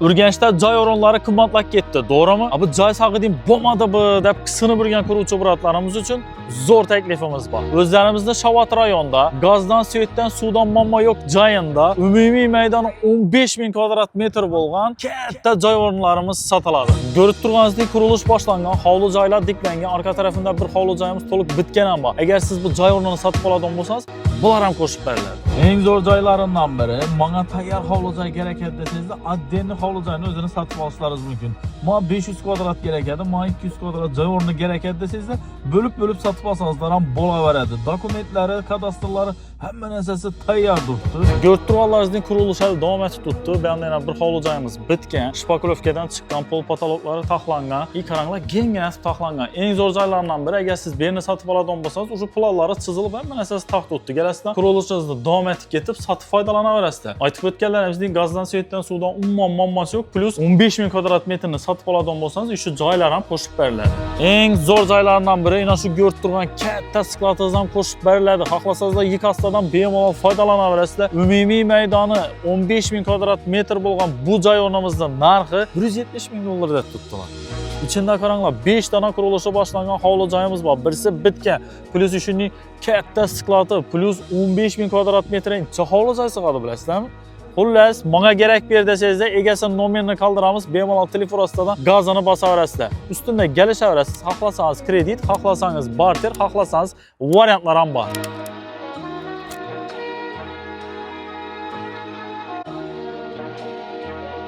Urganchda joy o'rinlari qimmatlab ketdi, to'g'rimi? Bu joy saqiding bo'lmadi bu deb qisqinib yurgan quruvchi birodlarimiz uchun zo'r taklifimiz bor. O'zlarimizni Shavot rayonida, gazdan, suyetdan, suvdan muammo yo'q joyinda umumiy maydoni 15 ming kvadrat metr bo'lgan katta joy o'rinlarimiz sotiladi. Ko'rib turganingizdek, qurilish boshlangan, hovli joylar diklangan, orqa tarafida bir hovli joyimiz to'liq bitgan ham bor. Agar siz bu joy o'rnini sotib oladigan bo'lsangiz, bular ham qo'shib beriladi. Eng zo'r joylaridan biri, menga tayyor hovli joy kerak edi desangizda, addenni hovli joyini o'zini sotib olishlaringiz mumkin. Menga 500 kvadrat kerak edi, menga 200 kvadrat joy o'rni kerak edi desangizda, bo'lib sotib olsangizlar ham bo'laveradi. Dokumentlari, kadastrlari, hamma narsasi tayyor turibdi. Ko'rib turganlaringizning qurilishi davom etib turibdi. Bu yerda yana bir hovli joyimiz bitgan, shpakulovkadan chiqqan, pol pataloqlari taxlangan, qaranglar, gengina taxlangan. Eng zo'r joylardan biri, agar siz bu yerni sotib oladigan bo'lsangiz, o'sha planlari chizilib, hamma narsasi taxt turibdi. Kelasizdan qurilishingizni davom etib ketib, sotib foydalanaverasizlar. Aytib o'tganlarimizning gazdan, suyetdan, suvdan umuman muammosi yo'q. Plus 15 ming kvadrat metrni sotib oladigan bo'lsangiz, o'sha joylar ham qo'shib beriladi. Eng zo'r joylardan biri, ana shu ko'rib turgan katta skladingiz ham qo'shib beriladi. Xohlasangizlar yikasdan bemalol foydalanaverasizlar. Umumiy maydoni 15 ming kvadrat metr bo'lgan bu joy o'rnimizning narxi 170 ming dollar deb turibdilar. İçində qaranglar 5 dana qurilishi boshlangan hovli joyimiz bor. Birisi bitgan, plus shunning katta skladi, plus 15 ming kvadrat metring hovli joy sig'adi, bilasizlarmi? Xullas, menga kerak ber desangizlar, egasining nomerini qoldiramiz, bemalol telefon ostidan gazini bosaverasizlar. Ustunda kelishaverasiz. Xohlasangiz kredit, xohlasangiz barter, xohlasangiz variantlar ham bor.